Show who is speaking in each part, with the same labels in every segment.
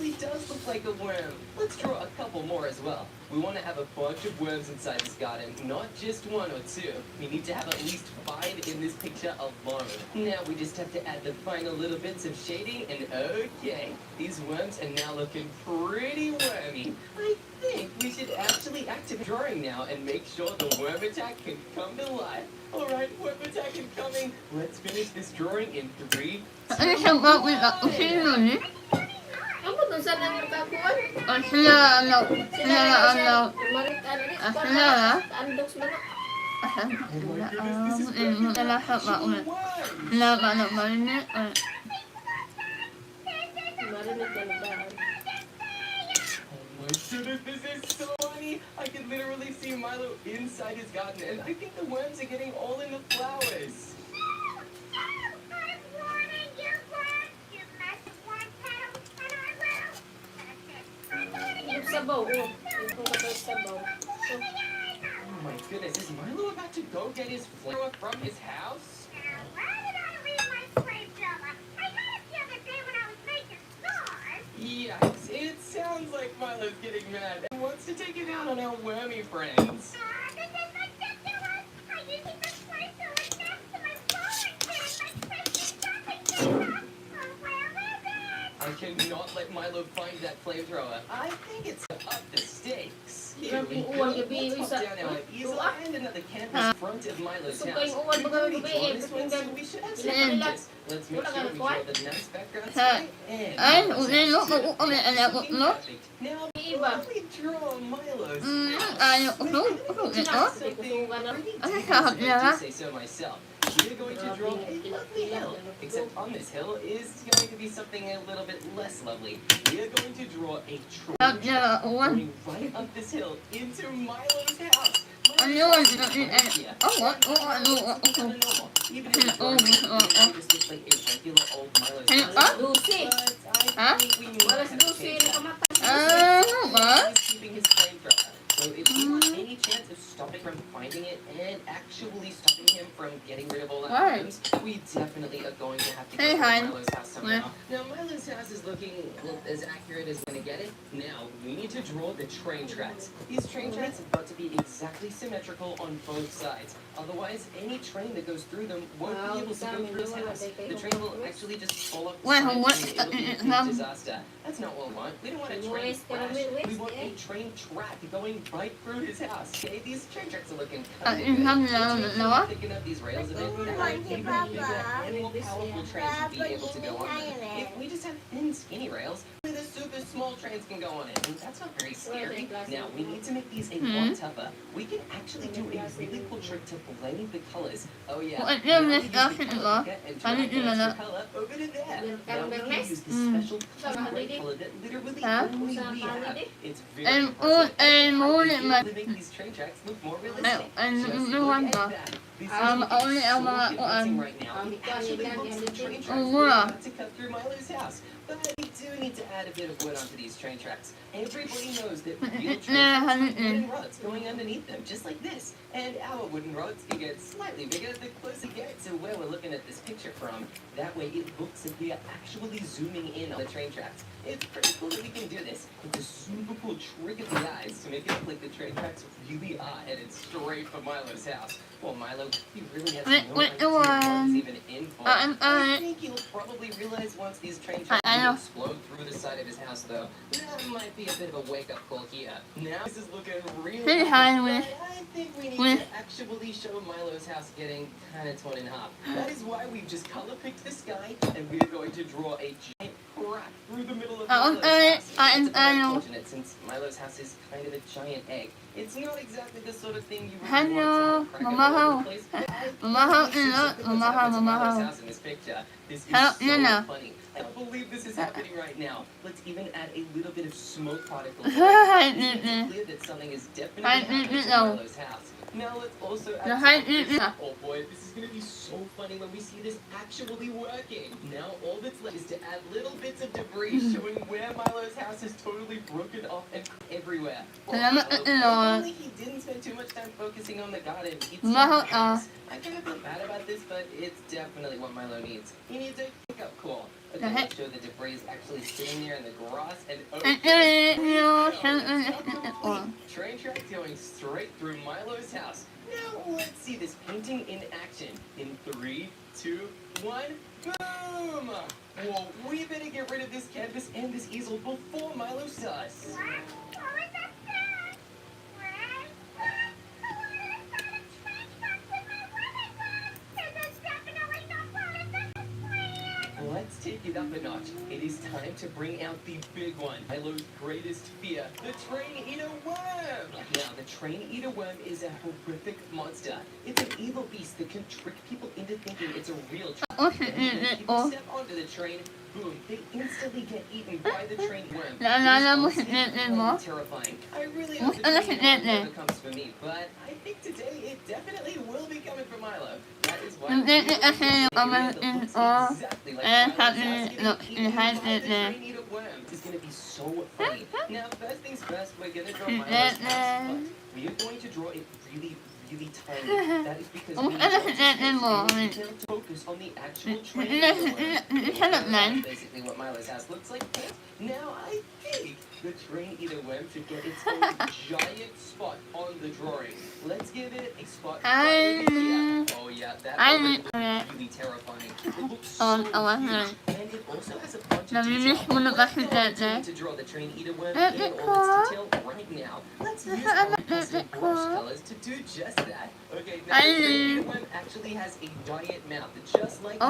Speaker 1: actually does look like a worm. Let's draw a couple more as well. We want to have a bunch of worms inside this garden, not just one or two. We need to have at least 5 in this picture alone. Now we just have to add the final little bits of shading, and okay, these worms are now looking pretty wormy. I think we should actually activate drawing now and make sure the worm attack can come to life. Alright, worm attack incoming. Let's finish this drawing in 3, 2, 1.
Speaker 2: Ako dun sa nagkakuan.
Speaker 3: Sila
Speaker 2: Andoks man.
Speaker 1: My goodness, this is so funny. I can literally see Milo inside his garden, and I think the worms are getting all in the flowers.
Speaker 2: Sabaw. Sabaw.
Speaker 1: Oh my goodness, is Milo about to go get his flower from his house? Yikes, it sounds like Milo's getting mad and wants to take it out on our wormy friends. I cannot let Milo find that flamethrower. I think it's up the stakes. Here we go. We'll pop down our easel and another canvas in front of Milo's house. We've already drawn this one, so we should have some practice. Let's make sure we draw the nice background sky and perfect. Now, before we draw Milo's house, I do say so myself. We're going to draw a lovely hill, except on this hill is going to be something a little bit less lovely. We are going to draw a train track running right up this hill into Milo's house. Even if the drawing just looks like a regular old Milo's house,
Speaker 2: Lucy.
Speaker 1: but I think we might have to change that. He's keeping his flamethrower. So if we want any chance of stopping from finding it and actually stopping him from getting rid of all our items, we definitely are going to have to go to Milo's house somehow. Now Milo's house is looking as accurate as we're going to get it. Now we need to draw the train tracks. These train tracks have got to be exactly symmetrical on both sides. Otherwise, any train that goes through them won't be able to go through his house. The train will actually just fall off the side and it'll be a huge disaster. That's not what we want. We don't want a train crash. We want a train track going right through his house. Okay, these train tracks are looking kind of good. Picking up these rails a bit, even bigger and more powerful trains would be able to go on them. If we just have thin, skinny rails, only the super small trains can go on it, and that's not very scary. Now, we need to make these a lot tougher. We can actually do a really cool trick to blend the colors. Oh yeah, now we use the color picker and transfer the color over to there. Now we can use the special color red color that literally only we have. It's very impressive. To make these train tracks look more realistic. Just look at that. These are so convincing right now. It actually looks like train tracks we're about to cut through Milo's house. But we do need to add a bit of wood onto these train tracks. Everybody knows that real trains have wooden rods going underneath them, just like this. And our wooden rods can get slightly bigger the closer we get to where we're looking at this picture from. That way it looks like we are actually zooming in on the train tracks. It's pretty cool that we can do this. It's a super cool trick of the eyes to make it look like the train tracks really are headed straight for Milo's house. Well, Milo, he really has no idea what he's even in for. I think he'll probably realize once these train tracks explode through the side of his house, though. That might be a bit of a wake-up call here. Now this is looking really good, but I think we need to actually show Milo's house getting kind of torn in half. That is why we've just color-picked the sky, and we're going to draw a giant crack through the middle of Milo's house. It's unfortunate since Milo's house is kind of a giant egg. It's not exactly the sort of thing you would want to have crack all over the place. Milo's house in this picture. This is so funny. I can't believe this is happening right now. Let's even add a little bit of smoke particles. This makes it clear that something is definitely happening to Milo's house. Now let's also add some. Oh boy, this is going to be so funny when we see this actually working. Now all that's left is to add little bits of debris showing where Milo's house is totally broken off and everywhere. Only he didn't spend too much time focusing on the garden. It's not house. I kind of feel bad about this, but it's definitely what Milo needs. He needs a wake-up call. Okay, let's show the debris is actually sitting there in the grass and train track going straight through Milo's house. Now let's see this painting in action. In 3, 2, 1, boom! Whoa, we better get rid of this canvas and this easel before Milo starts. Let's take it up a notch. It is time to bring out the big one, Milo's greatest fear, the train eater worm. Now, the train eater worm is a horrific monster. It's an evil beast that can trick people into thinking it's a real train. And when people step onto the train, boom, they instantly get eaten by the train worm. It's terrifying. I really hope the train worm never comes for me, but I think today it definitely will be coming for Milo. That is why exactly like is going to be so funny. Now, first things first, we're going to draw Milo's house, but we are going to draw it really tiny. That is because we need to focus on the actual train. Basically what Milo's house looks like. Now, I think the train eater worm should get its own giant spot on the drawing. Let's give it a spot right over here. Oh yeah, that looks really terrifying. It looks so huge. And it also has a bunch of detail. To draw the train eater worm in all its detail right now. Let's use our pastel brush colors to do just that. Okay, now the train eater worm actually has a giant mouth, just like this.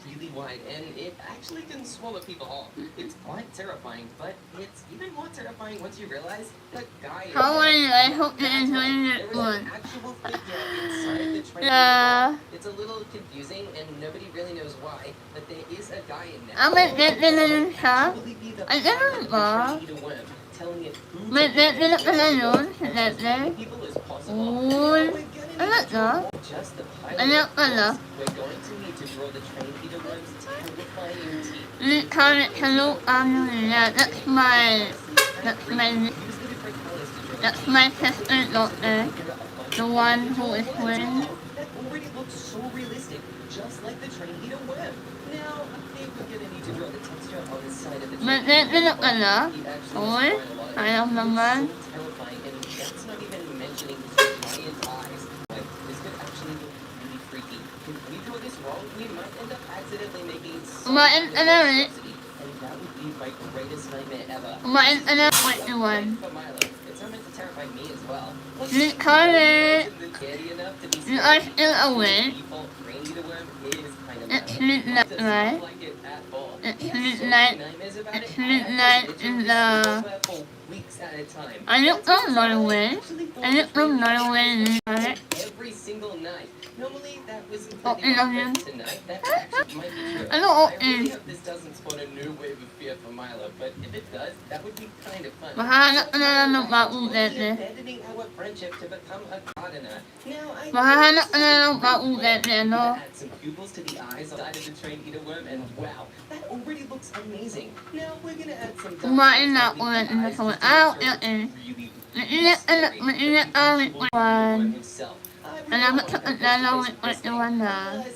Speaker 1: Really wide, and it actually can swallow people whole. It's quite terrifying, but it's even more terrifying once you realize the guy is
Speaker 3: I hope you enjoyed it one.
Speaker 1: actual figure inside the train. It's a little confusing, and nobody really knows why, but there is a guy in there. Telling it who people as possible. Just the pilot. We're going to need to draw the train eater worm's terrifying teeth.
Speaker 3: That's my sister doctor, the one who is wearing.
Speaker 1: That already looks so realistic, just like the train eater worm. Now, I think we're going to need to draw the texture on the side of the train.
Speaker 3: I don't know.
Speaker 1: So terrifying, and that's not even mentioning his giant eyes. Like, this could actually look really freaky. If we draw this wrong, we might end up accidentally making some atrocity, and that would be my greatest nightmare ever. For Milo, it's not meant to terrify me as well.
Speaker 3: It's midnight, right? It's midnight. It's midnight in the... I looked on Norway.
Speaker 1: Every single night. Normally that was
Speaker 3: tonight.
Speaker 1: That actually might be true.
Speaker 3: I
Speaker 1: really hope this doesn't spawn a new wave of fear for Milo, but if it does, that would be kind of fun. Abandoning our friendship to become a gardener. Now add some pupils to the eyes on the side of the train eater worm, and wow, that already looks amazing. Now we're gonna add some himself. Unless,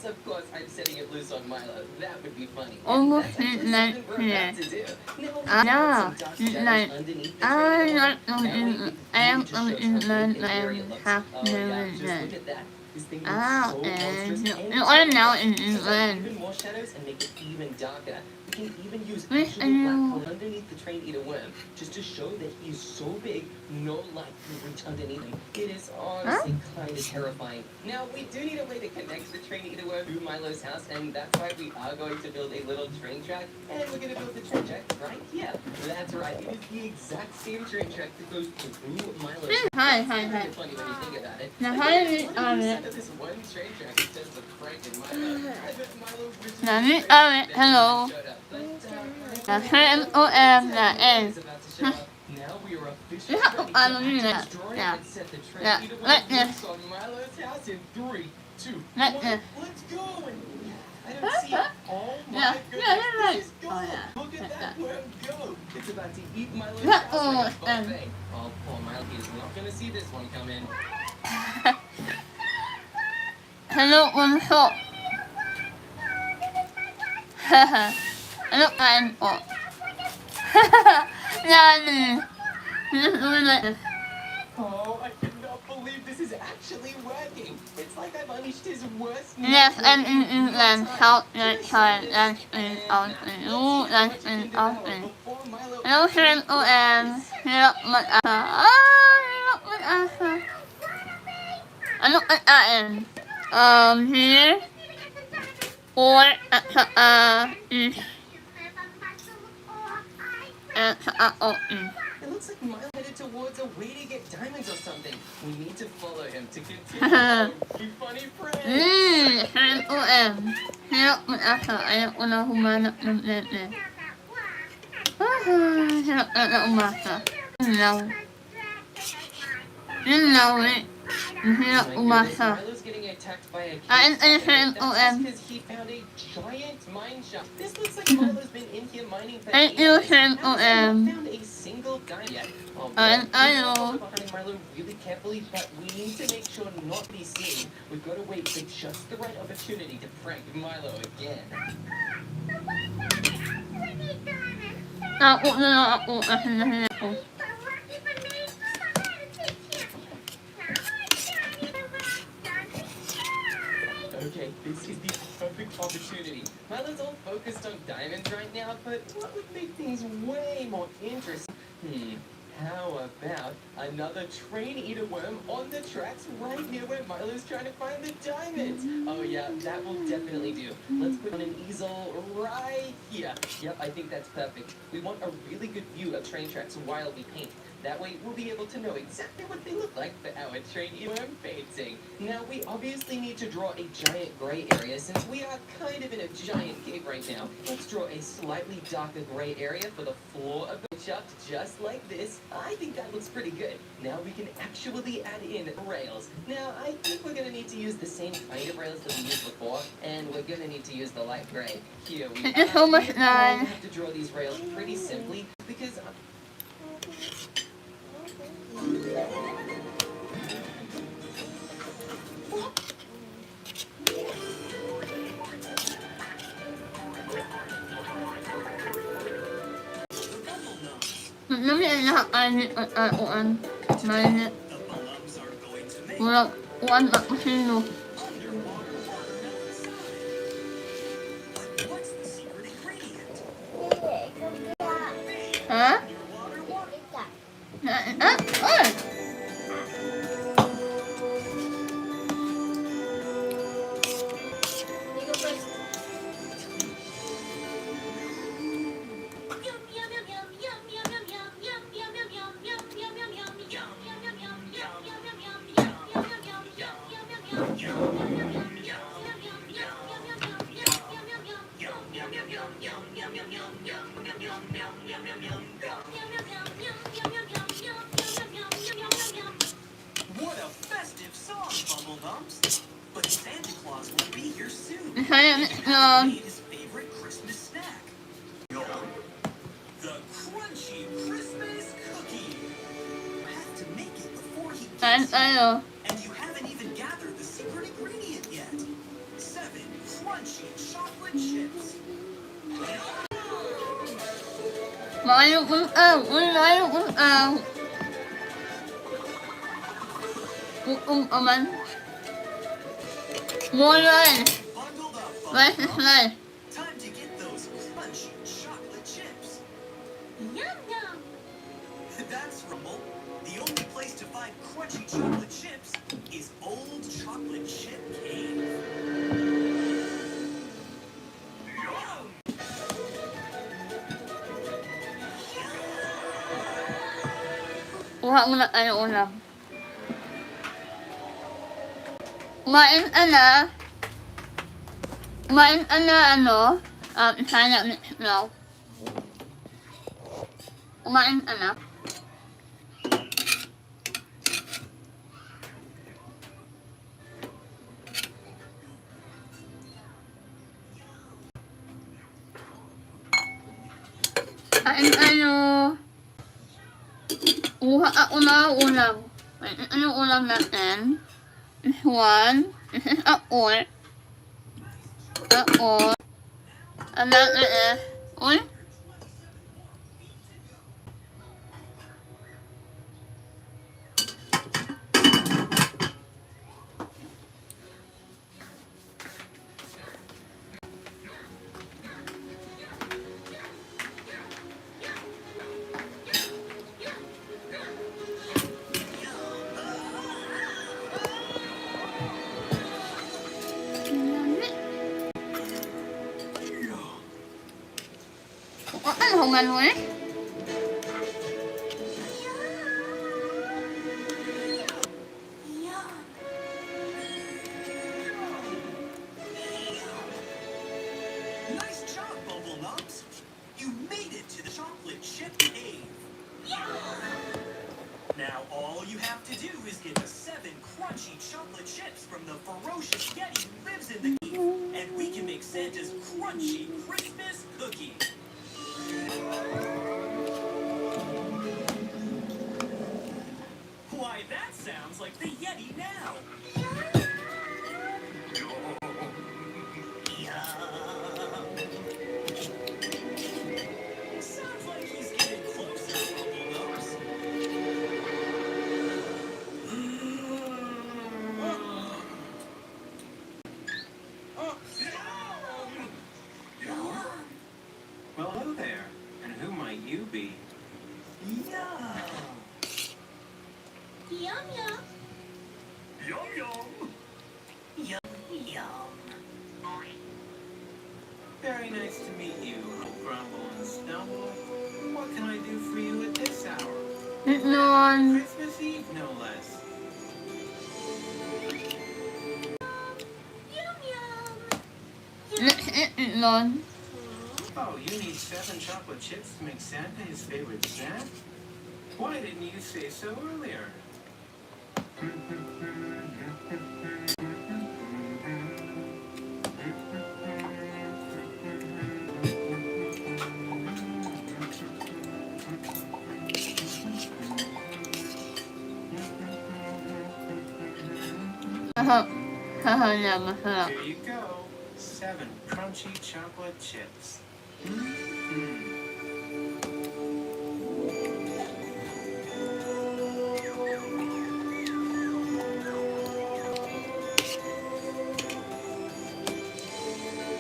Speaker 1: of course, I'm setting it loose on Milo. That would be funny.
Speaker 3: Almost midnight here. I am on England and half England. I'm now in England.
Speaker 1: Even more shadows and make it even darker. We can even use actual black color underneath the train eater worm, just to show that he's so big, no light can reach underneath him. It is honestly kind of terrifying. Now, we do need a way to connect the train eater worm to Milo's house, and that's why we are going to build a little train track, and we're going to build the train track right here. That's right, it is the exact same train track that goes through Milo's house.
Speaker 3: Hi.
Speaker 1: It's kind of funny when you think about it.
Speaker 3: Now, how do we
Speaker 1: This one train track is just a prank in Milo.
Speaker 3: hello. Now,
Speaker 1: Now we are officially
Speaker 3: You have to follow me there. Yeah. Yeah. Like this.
Speaker 1: on Milo's house in 3, 2,
Speaker 3: Like
Speaker 1: 1.
Speaker 3: this.
Speaker 1: Let's go! I don't see it. Oh my
Speaker 3: Yeah.
Speaker 1: goodness,
Speaker 3: Yeah,
Speaker 1: this is gold.
Speaker 3: oh, yeah.
Speaker 1: Look at that worm go. It's about to eat Milo's
Speaker 3: Yeah,
Speaker 1: house like a
Speaker 3: oh,
Speaker 1: buffet. Oh, poor Milo, he's not going to see this one come in.
Speaker 3: Hello, one shot. Ano kain po? Yani.
Speaker 1: Oh, I cannot believe this is actually working. It's like I've unleashed his worst
Speaker 3: Yes, and
Speaker 1: nightmare
Speaker 3: in England, South and Child, and in out in you, and in out in. Hello, shrimp, and hirap mag-asa. Hirap mag-asa. Ano kain? Here, or, at saka, is, at saka,
Speaker 1: It looks like Milo headed towards a way to get diamonds or something. We need to follow him to continue. Be funny friends.
Speaker 3: shrimp, hirap mag-asa. Ayaw ko na humanap ng lete. Hirap na umasa. Yun lang, eh. Hirap umasa.
Speaker 1: Milo's getting attacked by a
Speaker 3: And shrimp,
Speaker 1: because he found a giant mine shaft. This looks like Milo's been in here mining for
Speaker 3: Thank you,
Speaker 1: ages.
Speaker 3: shrimp,
Speaker 1: Hasn't found a single diamond yet.
Speaker 3: And
Speaker 1: we're behind Milo really carefully, but we need to make sure not to be seen. We've got to wait for just the right opportunity to prank Milo again.
Speaker 3: Ako na lang ako kasi nahin ako.
Speaker 1: Okay, this is the perfect opportunity. Milo's all focused on diamonds right now, but what would make things way more interesting? How about another train eater worm on the tracks right near where Milo's trying to find the diamonds? Oh yeah, that will definitely do. Let's put on an easel right here. Yep, I think that's perfect. We want a really good view of train tracks while we paint. That way we'll be able to know exactly what they look like for our train eater worm painting. Now we obviously need to draw a giant gray area since we are kind of in a giant cave right now. Let's draw a slightly darker gray area for the floor of the shaft just like this. I think that looks pretty good. Now we can actually add in rails. Now I think we're going to need to use the same kind of rails that we used before, and we're going to need to use the light gray. Here we
Speaker 3: Thank you so much,
Speaker 1: We
Speaker 3: guys.
Speaker 1: have to draw these rails pretty simply because
Speaker 3: Nami ay nakakainit at akuan. Mainit. Walang kuan at masino. Ha? Ay!
Speaker 2: Hindi ko first.
Speaker 4: What a festive song, Bubble Bumps! But Santa Claus will be here soon.
Speaker 3: Sayang
Speaker 4: And made his favorite Christmas snack. The crunchy Christmas cookie. You have to make it before he
Speaker 3: Kain
Speaker 4: gets here.
Speaker 3: tayo.
Speaker 4: And you haven't even gathered the secret ingredient yet. 7 crunchy chocolate chips.
Speaker 3: Maayong ulaw. Maayong ulaw. Ukong aman. Molan.
Speaker 4: Bundled up, Bubble
Speaker 3: Rice is
Speaker 4: Bumps.
Speaker 3: rice.
Speaker 4: Time to get those crunchy chocolate chips.
Speaker 2: Yum yum.
Speaker 4: That's Rumble. The only place to find crunchy chocolate chips is Old Chocolate Chip Cave. Yum!
Speaker 3: Kuha muna tayo ulam. Kumain ka na. Kumain ka na ano. Sana now. Kumain ka na. Kain tayo. Kuha ako na ulam. Anong ulam natin? This one. This is a or. A or. And then it is one. Ano hong ano eh?
Speaker 4: Nice job, Bubble Nubs. You made it to the chocolate chip cave. Now all you have to do is get the 7 crunchy chocolate chips from the ferocious Yeti who lives in the cave, and we can make Santa's crunchy Christmas cookie. Why, that sounds like the Yeti now. Sounds like he's getting closer, Bubble Nose. Well, hello there. And who might you be? Yum!
Speaker 2: Yum yum.
Speaker 4: Yum yum! Yum yum. Very nice to meet you, Grumble and Stumble. What can I do for you at this hour?
Speaker 3: Itlon.
Speaker 4: Christmas Eve, no less.
Speaker 2: Yum yum.
Speaker 3: Let's eat itlon.
Speaker 4: Oh, you need 7 chocolate chips to make Santa his favorite snack? Why didn't you say so earlier?
Speaker 3: Haha, yeah, masarap.
Speaker 4: Here you go. 7 crunchy chocolate chips.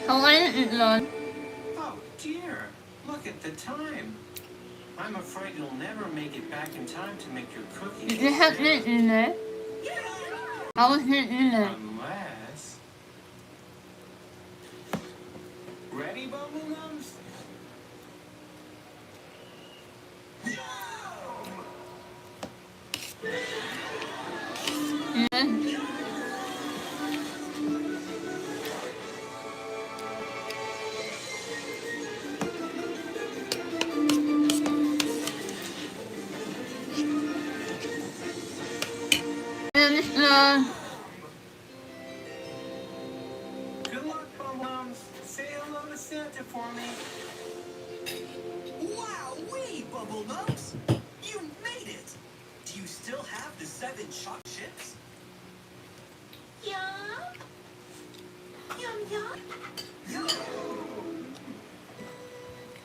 Speaker 3: Hawaii itlon.
Speaker 4: Oh dear, look at the time. I'm afraid you'll never make it back in time to make your cookies.
Speaker 3: It has it in there. How was it in there?
Speaker 4: Unless... Ready, Bubble Nums?
Speaker 3: Yeah.
Speaker 4: Good luck, Bubble Nums. Say hello to Santa for me. Wow-wee, Bubble Nums! You made it! Do you still have the 7 chocolate chips?
Speaker 2: Yum. Yum yum.
Speaker 4: Yum!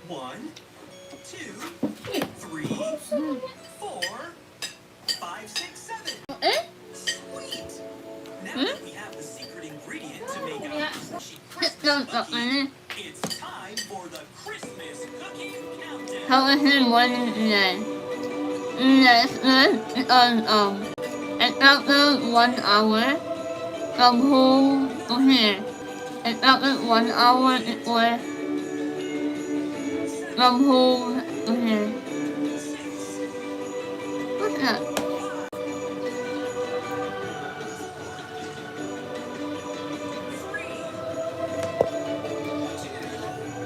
Speaker 4: 1, 2, 3, 4, 5, 6, 7.
Speaker 3: Eh?
Speaker 4: Sweet! Now that we have the secret ingredient to make our crunchy
Speaker 3: No,
Speaker 4: Christmas
Speaker 3: no,
Speaker 4: cookie, it's time for the Christmas cookie countdown.
Speaker 3: how was it one day? Yes, it's after 1 hour from home to here. It's after 1 hour it was from home to here. What's that?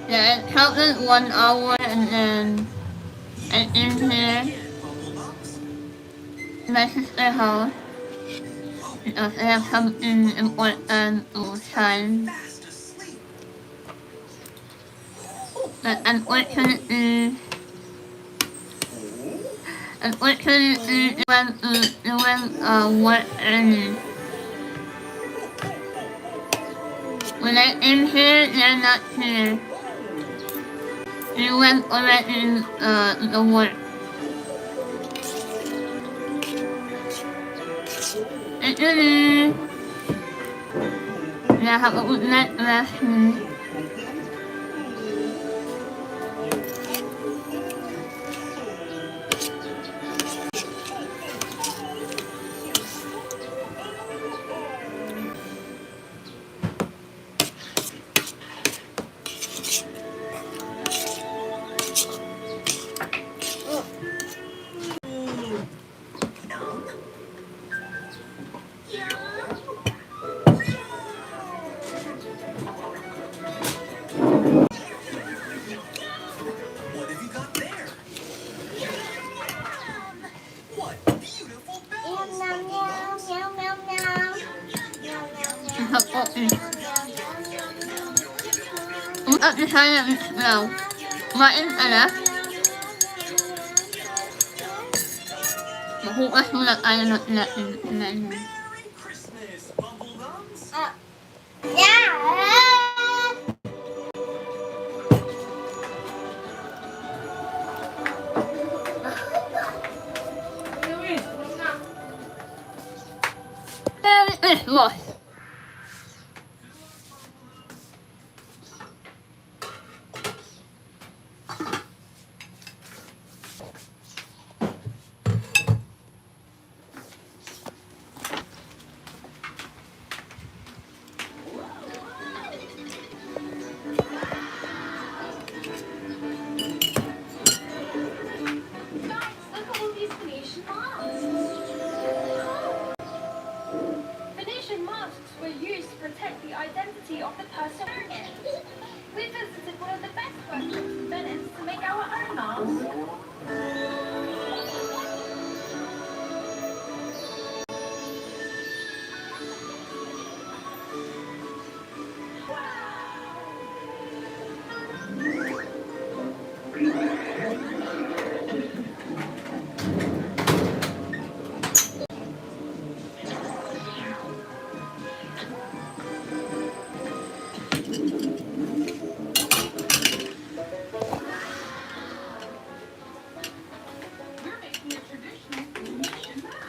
Speaker 3: Yeah, it's after 1 hour and then it's in here. My sister's house because I have something important to sign.
Speaker 4: Fast asleep.
Speaker 3: But unfortunately, it went work early. When I came here, they're not here. You went already in the work. Actually, yeah, have a good night rest.
Speaker 4: What have you got there? What beautiful bells, Bubble Nose.
Speaker 3: Have a good at the time of now. Martin Anna. Mahukas mo lang ano na
Speaker 4: Merry Christmas, Bubble Nose.
Speaker 3: Merry Christmas.
Speaker 2: Guys, look at all these Venetian masks. Venetian masks were used to protect the identity of the person wearing it. We visited one of the best workshops in Venice to make our own mask. We're making a traditional Venetian mask.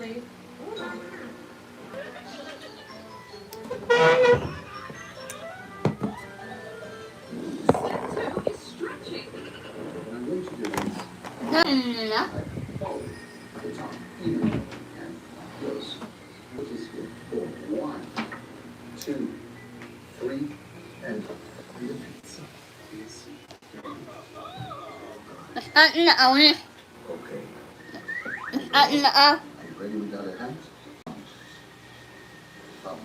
Speaker 1: grade. Step 2 is stretching.
Speaker 5: What I'm going to do is
Speaker 3: Ganun nila.
Speaker 5: fold the top even and close. Which is good for 1, 2, 3, and repeat. Yes.
Speaker 3: Start nila awin.
Speaker 5: Okay.
Speaker 3: Start nila ah.
Speaker 5: Are you ready with the other hand? Thumb.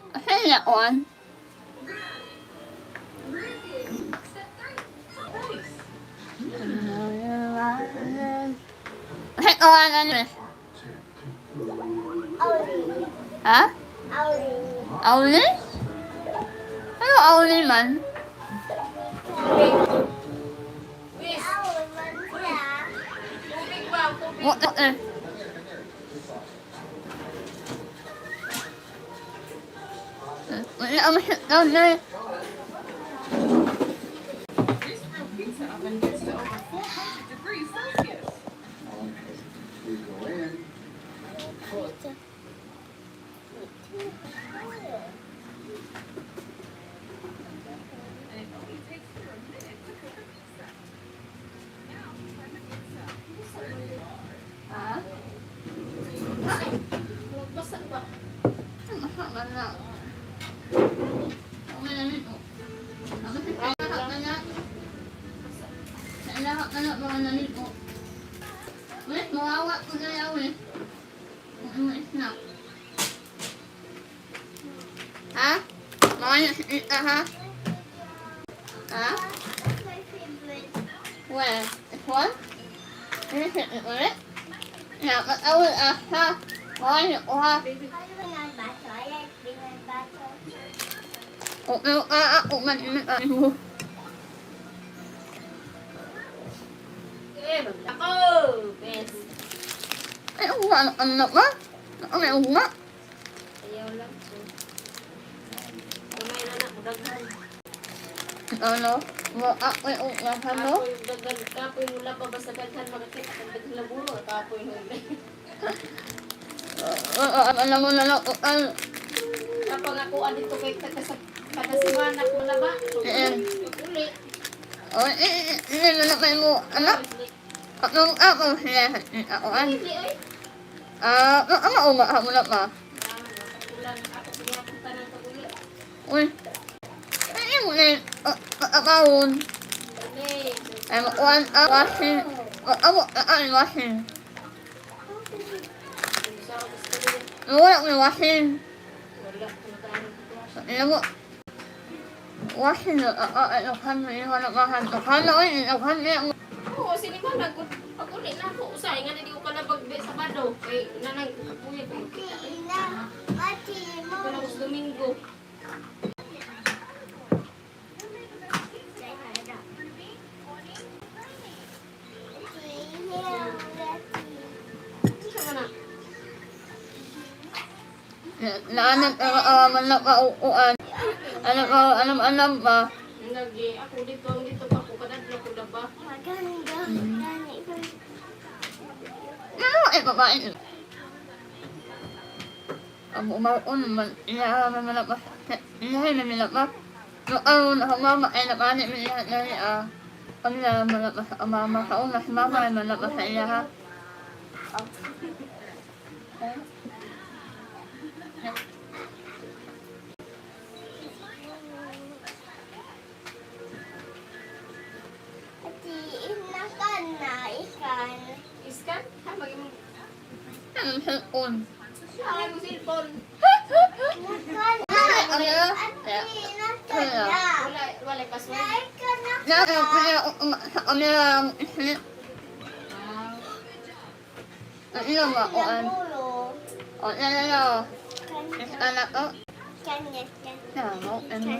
Speaker 3: Kasi nila on. Kasi on ano eh. Ha? Auli? Ano auli man? What eh? Wala ang masyak daw na eh.
Speaker 1: This real pizza oven gets to over 400 degrees Celsius.
Speaker 5: Okay. We go in.
Speaker 1: And it only takes her a minute to cook a pizza. Now, try the pizza. You certainly are.
Speaker 3: Ha?
Speaker 2: Basa ba?
Speaker 3: Masyak man na. Ang malamit o. Ang masyak man na. Sa ilahak na na mga nalit o. Ulit, mawawa ko na yaw eh. Ang snack. Ha? Mga si Tita ha? Ha? Where? This one? This is it ulit? Yeah, matawal ah ha? Mga ko ha? Okay, ako man inatan mo.
Speaker 2: Ako! Bes.
Speaker 3: Ay, ang anak ba? May uma.
Speaker 2: Ayaw lang. Umay na na, daghan.
Speaker 3: Ano? Ako yung umahan mo?
Speaker 2: Kapoy yung daghan. Kapoy mula pa basta daghan makakita. Ang daghan laburo. Kapoy huli.
Speaker 3: Alam mo na lang,
Speaker 2: Kapag ako dito kay kadasiwanak mo na ba? Uli.
Speaker 3: nilalakay mo, anak? Ako siya, ako
Speaker 2: Hindi oy.
Speaker 3: Umaha mo na pa.
Speaker 2: Ulan ako pinapunta ng kaguli.
Speaker 3: Uy, ay mo na yung akawon.
Speaker 2: Uli.
Speaker 3: Ay mo, washing. Washing.
Speaker 2: Sa ako gusto rin.
Speaker 3: Wala ko yung washing.
Speaker 2: Wala. Kumakain ko.
Speaker 3: Alam mo, washing na, inukan mo, inukan na, inukan niya.
Speaker 2: Oo, sige ba nag pag-uli na ako. Usay nga na di ko kalabag sa Sabado. Kay nanang kapuyat ko. Ito na gusto Domingo. Isa ka na.
Speaker 3: Naanak man na kauuan. Alam pa.
Speaker 2: Nagi ako dito pa ko kadadlo ko laba.
Speaker 3: Ano ay babae? Ang umaon man, inahaman man ako. Inahay na nila pa. Noon ako mama ay napani min lahat na niya. Ang nalaman na sa mama sa una, si mama ay man sa iya ha.
Speaker 2: Iskan? Ha, maging
Speaker 3: Ang cellphone.
Speaker 2: Ay, mo cellphone. Wala password.
Speaker 3: Sa kanila ang islit. Ang ilang makuan. O, yan. Anak ko. Tama, ano?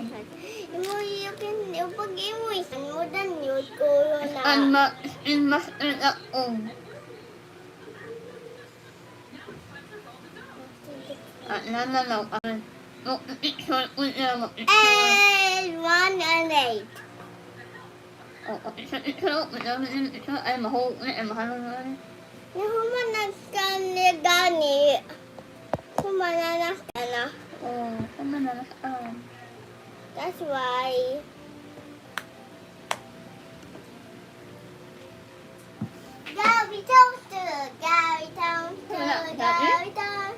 Speaker 3: Ang mas ako. No. Mag-picture po niya.
Speaker 6: And 1 and 8.
Speaker 3: Picture ay mahuli ay mahalo.
Speaker 6: Nahumanas ka ni Gani. Humananas ka na.
Speaker 3: Kumananas ka.
Speaker 6: That's why. Gary Toaster. Gary Toaster. Gary Toaster.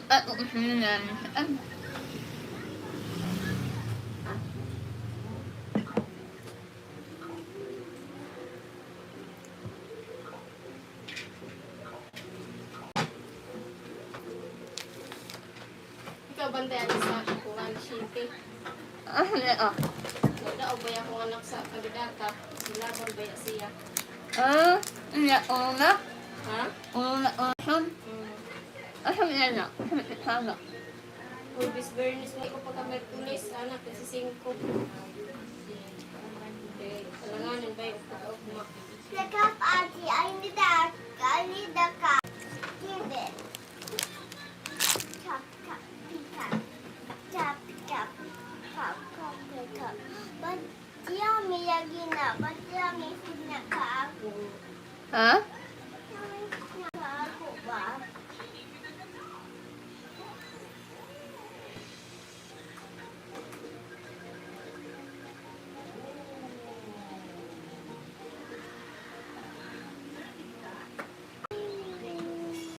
Speaker 3: Ako gusto niya.
Speaker 7: Ikaw bantayan sa kuhan shipping.
Speaker 3: Wala.
Speaker 7: Wala o baya kong anak sa kandidata. Sila baya siya.
Speaker 3: Hindi. Una.
Speaker 7: Ha?
Speaker 3: Una. Asam yan na. Sana.
Speaker 7: Urbis Bernis mo ko pagka Merkulis. Anak kasi 5. Alanganin ba yung pagkaugma?
Speaker 6: Pick up, Auntie. I need a cup.